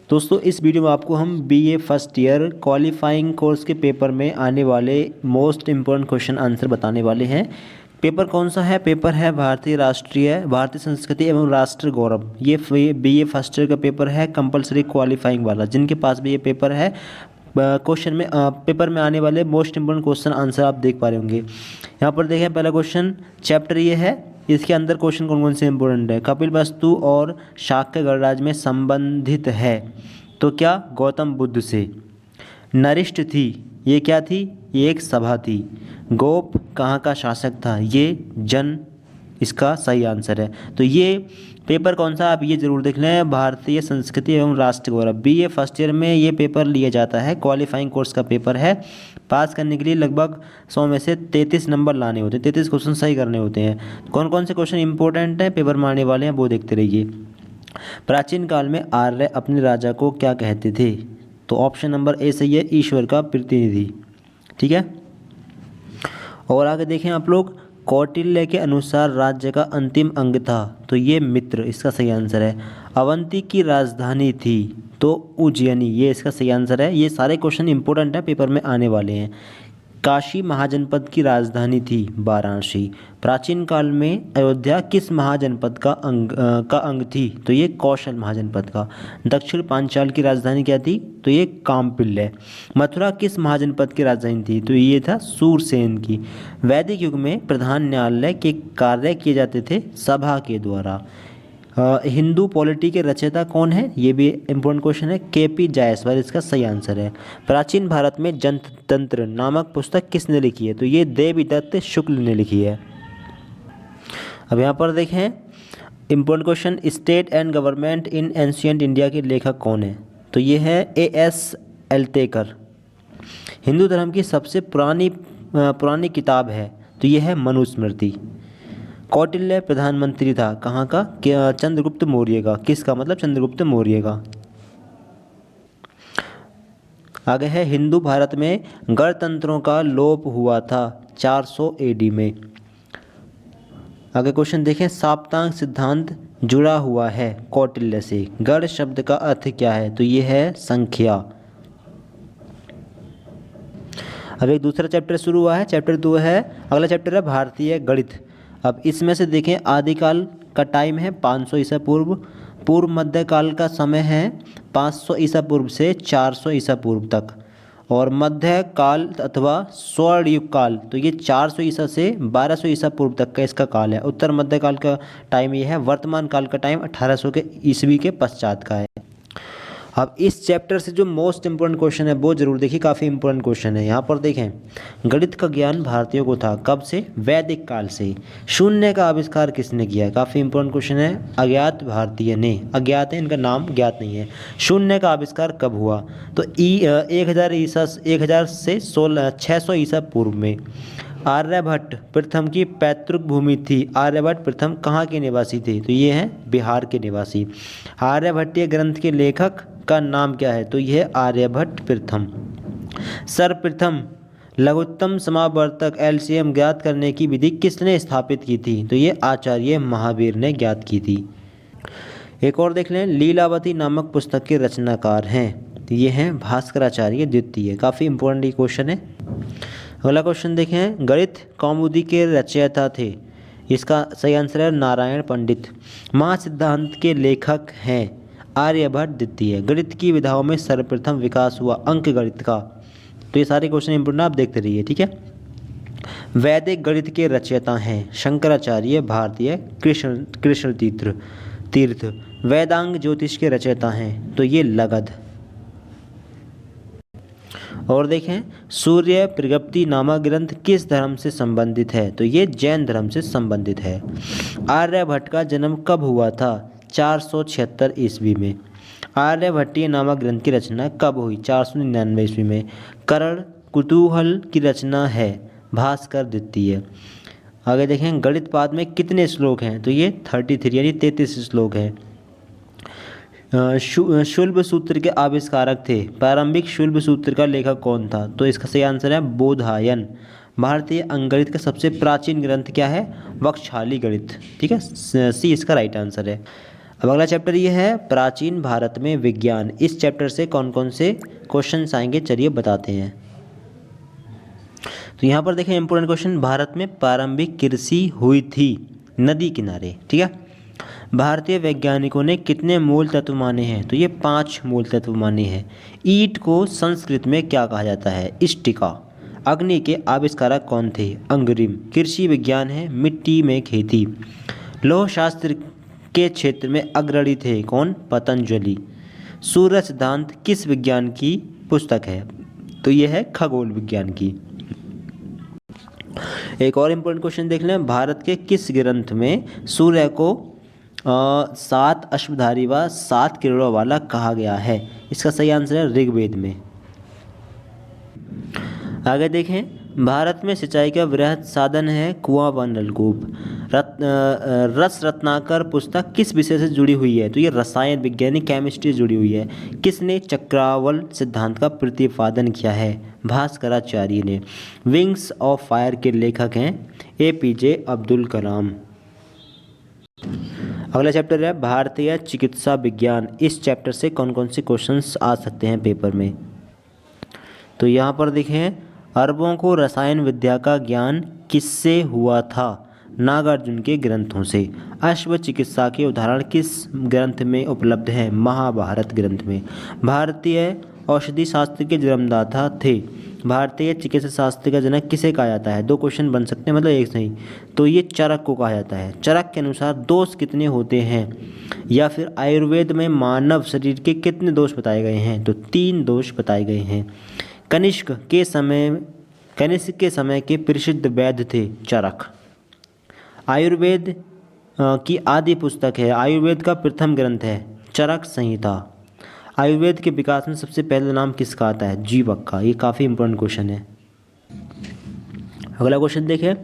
दोस्तों इस वीडियो में आपको हम BA first year qualifying course के पेपर में आने वाले मोस्ट इम्पोर्टेंट क्वेश्चन आंसर बताने वाले हैं। पेपर कौन सा है? पेपर है भारतीय संस्कृति एवं राष्ट्र गौरव। ये बीए फर्स्ट ईयर का पेपर है, कंपलसरी क्वालिफाइंग वाला। जिनके पास भी ये पेपर है, क्वेश्चन में पेपर में आने वाले मोस्ट इम्पोर्टेंट क्वेश्चन आंसर आप देख पा रहे होंगे। यहाँ पर देखें, पहला क्वेश्चन चैप्टर ये है, इसके अंदर क्वेश्चन कौन कौन से इंपॉर्टेंट है। कपिलवस्तु और शाक्य गणराज्य में संबंधित है तो क्या? गौतम बुद्ध से। नरिष्ट थी, ये क्या थी? ये एक सभा थी। गोप कहाँ का शासक था? ये जन इसका सही आंसर है। तो ये पेपर कौन सा, आप ये जरूर देख लें, भारतीय संस्कृति एवं राष्ट्र गौरव। बीए फर्स्ट ईयर में ये पेपर लिया जाता है, क्वालिफाइंग कोर्स का पेपर है। पास करने के लिए लगभग 100 में से 33 नंबर लाने होते हैं, 33 क्वेश्चन सही करने होते हैं। कौन कौन से क्वेश्चन इंपॉर्टेंट हैं पेपर में आने वाले हैं वो देखते रहिए। प्राचीन काल में आर्य अपने राजा को क्या कहते थे? तो ऑप्शन नंबर ए सही है, ईश्वर का प्रतिनिधि। ठीक है, और आगे देखें आप लोग, कौटिल्य के अनुसार राज्य का अंतिम अंग था तो ये मित्र इसका सही आंसर है। अवंती की राजधानी थी तो उज्जैनी, ये इसका सही आंसर है। ये सारे क्वेश्चन इंपॉर्टेंट है, पेपर में आने वाले हैं। काशी महाजनपद की राजधानी थी वाराणसी। प्राचीन काल में अयोध्या किस महाजनपद का अंग थी? तो ये कौशल महाजनपद का। दक्षिण पांचाल की राजधानी क्या थी? तो ये काम्पिल्य। मथुरा किस महाजनपद की राजधानी थी? तो ये था सूरसेन की। वैदिक युग में प्रधान न्यायालय के कार्य किए जाते थे सभा के द्वारा। हिंदू पॉलिटी के रचयिता कौन है? ये भी इम्पोर्टेंट क्वेश्चन है। केपी जायसवाल इसका सही आंसर है। प्राचीन भारत में जनतंत्र नामक पुस्तक किसने लिखी है? तो ये देवीदत्त शुक्ल ने लिखी है। अब यहाँ पर देखें important question, state and government in ancient India के लेखक कौन है? तो ये है A.S. एल्तेकर। हिंदू धर्म की सबसे पुरानी किताब है तो ये है मनुस्मृति। कौटिल्य प्रधानमंत्री था कहाँ का? चंद्रगुप्त मौर्य का। किसका? मतलब चंद्रगुप्त मौर्य का। आगे है, हिंदू भारत में गणतंत्रों का लोप हुआ था 400 AD में। आगे क्वेश्चन देखें, साप्तांग सिद्धांत जुड़ा हुआ है कौटिल्य से। गण शब्द का अर्थ क्या है? तो ये है संख्या। अब एक दूसरा चैप्टर शुरू हुआ है, चैप्टर 2 है। अगला चैप्टर है भारतीय गणित। अब इसमें से देखें, आदिकाल का टाइम है 500 ईसा पूर्व। पूर्व मध्यकाल का समय है 500 ईसा पूर्व से 400 ईसा पूर्व तक। और मध्यकाल अथवा स्वर्ण युग काल, तो ये 400 ईसा से 1200 ईसा पूर्व तक का इसका काल है। उत्तर मध्यकाल का टाइम ये है। वर्तमान काल का टाइम 1800 के ईस्वी के पश्चात का है। अब इस चैप्टर से जो मोस्ट इंपोर्टेंट क्वेश्चन है वो जरूर देखिए, काफ़ी इंपोर्टेंट क्वेश्चन है। यहाँ पर देखें, गणित का ज्ञान भारतीयों को था कब से? वैदिक काल से। शून्य का आविष्कार किसने किया? काफ़ी इंपोर्टेंट क्वेश्चन है। अज्ञात भारतीय ने। अज्ञात है, इनका नाम ज्ञात नहीं है। शून्य का आविष्कार कब हुआ? तो 1000 से 600 ईसा पूर्व में। आर्यभट्ट प्रथम की पैतृक भूमि थी। आर्यभट्ट प्रथम कहाँ के निवासी थे? तो ये हैं बिहार के निवासी। आर्यभट्टीय ग्रंथ के लेखक का नाम क्या है? तो यह आर्यभट्ट प्रथम। सर्वप्रथम लघुत्तम समावर्तक LCM ज्ञात करने की विधि किसने स्थापित की थी? तो ये आचार्य महावीर ने ज्ञात की थी। एक और देख लें, लीलावती नामक पुस्तक के रचनाकार हैं तो ये हैं भास्कराचार्य द्वितीय। काफ़ी इंपॉर्टेंट क्वेश्चन है। अगला क्वेश्चन देखें, गणित कौमुदी के रचयिता थे। इसका सही आंसर है नारायण पंडित। महासिद्धांत के लेखक हैं आर्यभट्ट द्वितीय। गणित की विधाओं में सर्वप्रथम विकास हुआ अंक गणित का। तो ये सारे क्वेश्चन इंपोर्टेंट आप देखते रहिए, ठीक है। वैदिक गणित के रचयिता हैं शंकराचार्य भारतीय कृष्ण तीर्थ। वेदांग ज्योतिष के रचयिता हैं तो ये लगध। और देखें, सूर्य प्रज्ञप्ति नामक ग्रंथ किस धर्म से संबंधित है? तो ये जैन धर्म से संबंधित है। आर्यभट्ट का जन्म कब हुआ था? 476 ईस्वी में। आर्यभट्टीय नामक ग्रंथ की रचना कब हुई? 499 ईस्वी में। कर्ण कुतूहल की रचना है भास्कर द्वितीय। आगे देखें, गणित पाद में कितने श्लोक हैं? तो ये 33 यानी 33 श्लोक हैं। शुल्ब सूत्र के आविष्कारक थे। प्रारंभिक शुल्ब सूत्र का लेखक कौन था? तो इसका सही आंसर है बोधायन। भारतीय अंकगणित का सबसे प्राचीन ग्रंथ क्या है? वक्षाली गणित। ठीक है, सी इसका राइट आंसर है। अब अगला चैप्टर ये है प्राचीन भारत में विज्ञान। इस चैप्टर से कौन कौन से क्वेश्चंस आएंगे चलिए बताते हैं। तो यहाँ पर देखें इंपॉर्टेंट क्वेश्चन, भारत में प्रारंभिक कृषि हुई थी नदी किनारे, ठीक है। भारतीय वैज्ञानिकों ने कितने मूल तत्व माने हैं? तो ये 5 मूल तत्व माने हैं। ईंट को संस्कृत में क्या कहा जाता है? स्टिका। अग्नि के आविष्कारक कौन थे? अंगुरिम। कृषि विज्ञान है मिट्टी में खेती। लौह शास्त्र के क्षेत्र में अग्रणी थे कौन? पतंजलि। सूर्य सिद्धांत किस विज्ञान की पुस्तक है? तो यह है खगोल विज्ञान की। एक और इम्पोर्टेंट क्वेश्चन देख लें, भारत के किस ग्रंथ में सूर्य को 7 अश्वधारी व 7 किरणों वाला कहा गया है? इसका सही आंसर है ऋग्वेद में। आगे देखें, भारत में सिंचाई का वृहद साधन है कुआं व नलकूप। रस रत्नाकर पुस्तक किस विषय से जुड़ी हुई है? तो ये रसायन विज्ञानी केमिस्ट्री से जुड़ी हुई है। किसने चक्रवाल सिद्धांत का प्रतिपादन किया है? भास्कराचार्य ने। विंग्स ऑफ फायर के लेखक हैं APJ अब्दुल कलाम। अगला चैप्टर है भारतीय चिकित्सा विज्ञान। इस चैप्टर से कौन कौन से क्वेश्चंस आ सकते हैं पेपर में? तो यहाँ पर देखें, अरबों को रसायन विद्या का ज्ञान किससे हुआ था? नागार्जुन के ग्रंथों से। अश्व चिकित्सा के उदाहरण किस ग्रंथ में उपलब्ध हैं? महाभारत ग्रंथ में। भारतीय औषधि शास्त्र के जन्मदाता थे। भारतीय चिकित्सा शास्त्र का जनक किसे कहा जाता है? 2 क्वेश्चन बन सकते हैं, मतलब एक सही। तो ये चरक को कहा जाता है। चरक के अनुसार दोष कितने होते हैं? या फिर आयुर्वेद में मानव शरीर के कितने दोष बताए गए हैं? तो 3 दोष बताए गए हैं। कनिष्क के समय के प्रसिद्ध वैद्य थे चरक। आयुर्वेद की आदि पुस्तक है, आयुर्वेद का प्रथम ग्रंथ है चरक संहिता। आयुर्वेद के विकास में सबसे पहला नाम किसका आता है? जीवक का। ये काफ़ी इंपॉर्टेंट क्वेश्चन है। अगला क्वेश्चन देखें,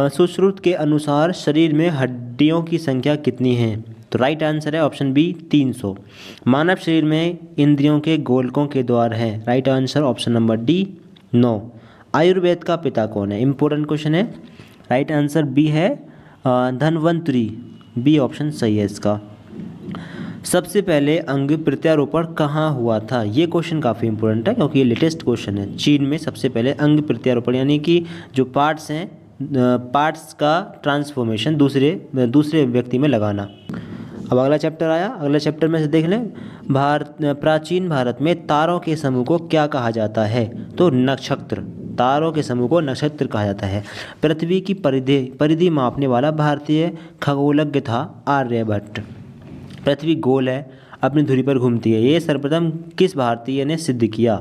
सुश्रुत के अनुसार शरीर में हड्डियों की संख्या कितनी है? तो राइट आंसर है ऑप्शन बी 300। मानव शरीर में इंद्रियों के गोलकों के द्वार है। Right answer option number D 9। Ayurveda का पिता कौन है? इंपॉर्टेंट क्वेश्चन है। राइट आंसर बी है धन्वंतरी। बी ऑप्शन सही है इसका। सबसे पहले अंग प्रत्यारोपण कहाँ हुआ था? ये क्वेश्चन काफ़ी इंपॉर्टेंट है क्योंकि ये लेटेस्ट क्वेश्चन है। चीन में सबसे पहले अंग प्रत्यारोपण यानी कि जो पार्ट्स हैं, पार्ट्स का ट्रांसफॉर्मेशन दूसरे व्यक्ति में लगाना। अब अगला चैप्टर आया। अगला चैप्टर में से देख लें, प्राचीन भारत में तारों के समूह को क्या कहा जाता है? तो नक्षत्र। तारों के समूह को नक्षत्र कहा जाता है। पृथ्वी की परिधि मापने वाला भारतीय खगोलज्ञ था आर्यभट्ट। पृथ्वी गोल है, अपनी धुरी पर घूमती है। ये सर्वप्रथम किस भारतीय ने सिद्ध किया?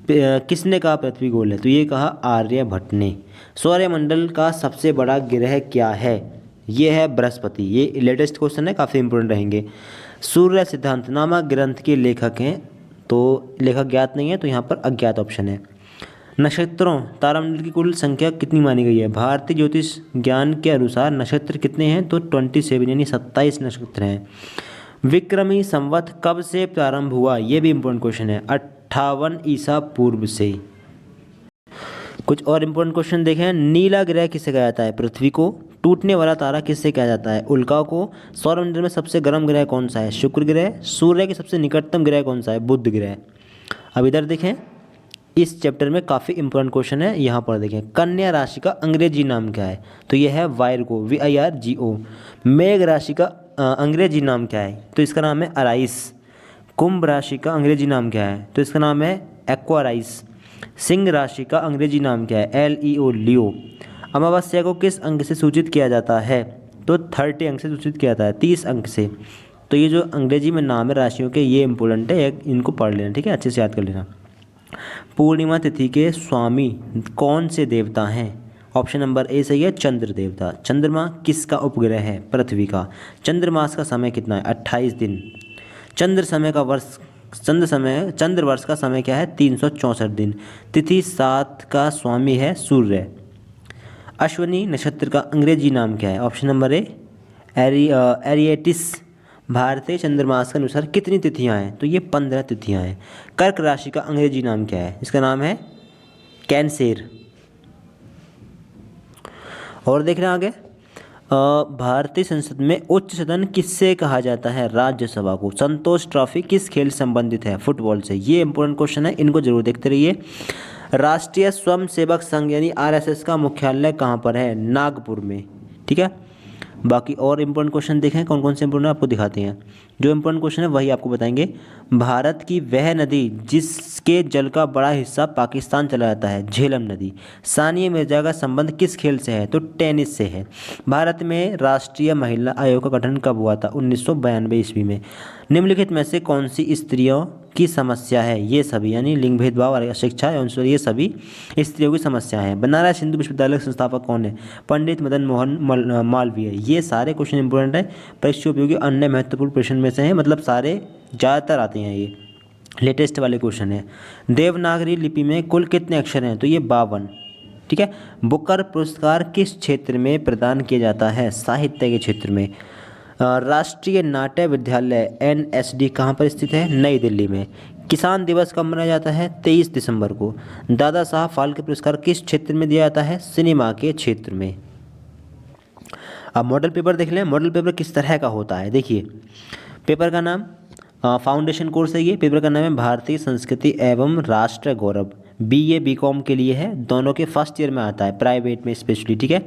किसने कहा पृथ्वी गोल है? तो ये कहा आर्यभट्ट ने। सौरमंडल का सबसे बड़ा ग्रह क्या है? ये है बृहस्पति। ये लेटेस्ट क्वेश्चन है, काफ़ी इंपॉर्टेंट रहेंगे। सूर्य सिद्धांत नामक ग्रंथ के लेखक हैं, तो लेखक ज्ञात नहीं है, तो यहाँ पर अज्ञात ऑप्शन है। नक्षत्रों तारामंडल की कुल संख्या कितनी मानी गई है? भारतीय ज्योतिष ज्ञान के अनुसार नक्षत्र कितने हैं? तो 27 यानी 27 नक्षत्र हैं। विक्रमी संवत कब से प्रारंभ हुआ? ये भी इंपॉर्टेंट क्वेश्चन है। 58 ईसा पूर्व से। कुछ और इंपॉर्टेंट क्वेश्चन देखें। नीला ग्रह किसे कहा जाता है? पृथ्वी को। टूटने वाला तारा किससे कहा जाता है? उल्का को। सौरमंडल में सबसे गर्म ग्रह कौन सा है? शुक्र ग्रह। सूर्य के सबसे निकटतम ग्रह कौन सा है? बुध ग्रह। अब इधर देखें, इस चैप्टर में काफ़ी इंपॉर्टेंट क्वेश्चन है। यहाँ पर देखें, कन्या राशि का अंग्रेजी नाम क्या है? तो यह है वायरगो, VIRGO। मेघ राशि का अंग्रेजी नाम क्या है? तो इसका नाम है अराइस। कुंभ राशि का अंग्रेजी नाम क्या है? तो इसका नाम है एक्वाराइस। सिंह राशि का अंग्रेजी नाम क्या है? LEO, लियो। अमावस्या को किस अंक से सूचित किया जाता है? तो 30 अंक से सूचित किया जाता है, 30 अंक से। तो ये जो अंग्रेजी में नाम है राशियों के, ये इंपॉर्टेंट है, इनको पढ़ लेना, ठीक है, अच्छे से याद कर लेना। पूर्णिमा तिथि के स्वामी कौन से देवता हैं? ऑप्शन नंबर ए सही है, चंद्र देवता। चंद्रमा किसका उपग्रह है? पृथ्वी का। चंद्रमास का समय कितना है? 28 दिन। चंद्र वर्ष का समय क्या है? 364 दिन। तिथि 7 का स्वामी है सूर्य। अश्विनी नक्षत्र का अंग्रेजी नाम क्या है? ऑप्शन नंबर ए एरिएटिस। भारतीय चंद्रमास के अनुसार कितनी तिथियां हैं? तो ये 15 तिथियां हैं। कर्क राशि का अंग्रेजी नाम क्या है? इसका नाम है कैंसर। और देख रहे हैं आगे, भारतीय संसद में उच्च सदन किससे कहा जाता है? राज्यसभा को। संतोष ट्रॉफी किस खेल से संबंधित है? फुटबॉल से। ये इंपॉर्टेंट क्वेश्चन है, इनको जरूर देखते रहिए। राष्ट्रीय स्वयंसेवक संघ यानी आरएसएस का मुख्यालय कहाँ पर है? नागपुर में। ठीक है, बाकी और इम्पोर्टेंट क्वेश्चन देखें कौन कौन से इम्पोर्टेंट आपको दिखाते हैं। जो इम्पोर्टेंट क्वेश्चन है वही आपको बताएंगे। भारत की वह नदी जिसके जल का बड़ा हिस्सा पाकिस्तान चला जाता है, झेलम नदी। सानिया मिर्जा का संबंध किस खेल से है? तो टेनिस से है। भारत में राष्ट्रीय महिला आयोग का गठन कब हुआ था? 1992 ईस्वी में। निम्नलिखित में से कौन सी स्त्रियों की समस्या है? ये सभी यानी लिंग भेदभाव और शिक्षा एवं ये सभी स्त्रियों की समस्या है। बनारस हिंदू विश्वविद्यालय के संस्थापक कौन है? पंडित मदन मोहन मालवीय। ये सारे क्वेश्चन इंपॉर्टेंट है, परीक्षा उपयोगी अन्य महत्वपूर्ण प्रश्न में से हैं, मतलब सारे ज़्यादातर आते हैं, ये लेटेस्ट वाले क्वेश्चन है। देवनागरी लिपि में कुल कितने अक्षर हैं? तो ये 52। ठीक है, बुकर पुरस्कार किस क्षेत्र में प्रदान किया जाता है? साहित्य के क्षेत्र में। राष्ट्रीय नाट्य विद्यालय NSD कहाँ पर स्थित है? नई दिल्ली में। किसान दिवस कब मनाया जाता है? 23 दिसंबर को। दादा साहब फाल्के पुरस्कार किस क्षेत्र में दिया जाता है? सिनेमा के क्षेत्र में। अब मॉडल पेपर देख लें। मॉडल पेपर किस तरह का होता है? देखिए, पेपर का नाम फाउंडेशन कोर्स है। ये पेपर का नाम है भारतीय संस्कृति एवं राष्ट्र गौरव। BA BCom के लिए है, दोनों के फर्स्ट ईयर में आता है, प्राइवेट में स्पेशली। ठीक है,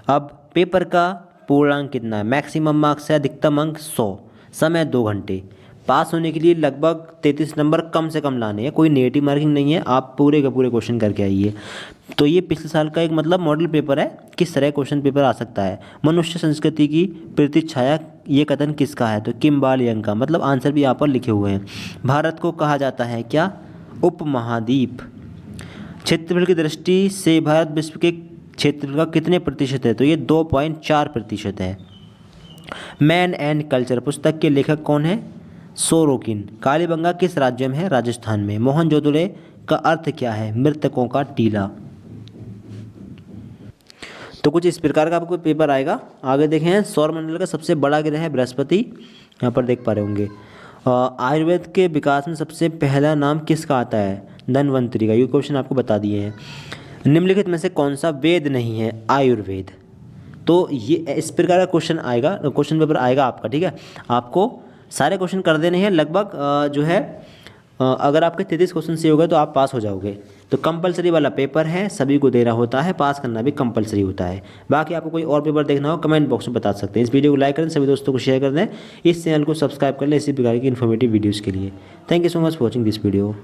अब पेपर का पूर्णांक कितना है? मैक्सिमम मार्क्स है, अधिकतम अंक 100, समय 2 घंटे। पास होने के लिए लगभग 33 नंबर कम से कम लाने हैं, कोई नेगेटिव मार्किंग नहीं है, आप पूरे के पूरे क्वेश्चन करके आइए। तो ये पिछले साल का एक मतलब मॉडल पेपर है, किस तरह क्वेश्चन पेपर आ सकता है। मनुष्य संस्कृति की प्रतिच्छाया ये कथन किसका है? तो किम्बाल यंग का, मतलब आंसर भी यहाँ पर लिखे हुए हैं। भारत को कहा जाता है क्या? उपमहाद्वीप। क्षेत्रफल की दृष्टि से भारत विश्व के क्षेत्रफल का कितने प्रतिशत है? तो ये 2.4% है। मैन एंड कल्चर पुस्तक के लेखक कौन है? सोरोकिन। कालीबंगा किस राज्य में है? राजस्थान में। मोहनजोदड़ो का अर्थ क्या है? मृतकों का टीला। तो कुछ इस प्रकार का आपको पेपर आएगा। आगे देखें, सौरमंडल का सबसे बड़ा ग्रह है बृहस्पति, यहाँ पर देख पा रहे होंगे। आयुर्वेद के विकास में सबसे पहला नाम किसका आता है? धन्वंतरी का। ये क्वेश्चन आपको बता दिए हैं। निम्नलिखित में से कौन सा वेद नहीं है? आयुर्वेद। तो ये इस प्रकार का क्वेश्चन आएगा, क्वेश्चन पेपर आएगा आपका। ठीक है, आपको सारे क्वेश्चन कर देने हैं लगभग। जो है अगर आपके 33 क्वेश्चन से हो गए तो आप पास हो जाओगे। तो कंपलसरी वाला पेपर है, सभी को देना होता है, पास करना भी कंपलसरी होता है। बाकी आपको कोई और पेपर देखना हो कमेंट बॉक्स में बता सकते हैं। इस वीडियो को लाइक करें, सभी दोस्तों को शेयर कर दें, इस चैनल को सब्सक्राइब कर लें इसी प्रकार की इन्फॉर्मेटिव वीडियोज़ के लिए। Thank you so much for watching this video.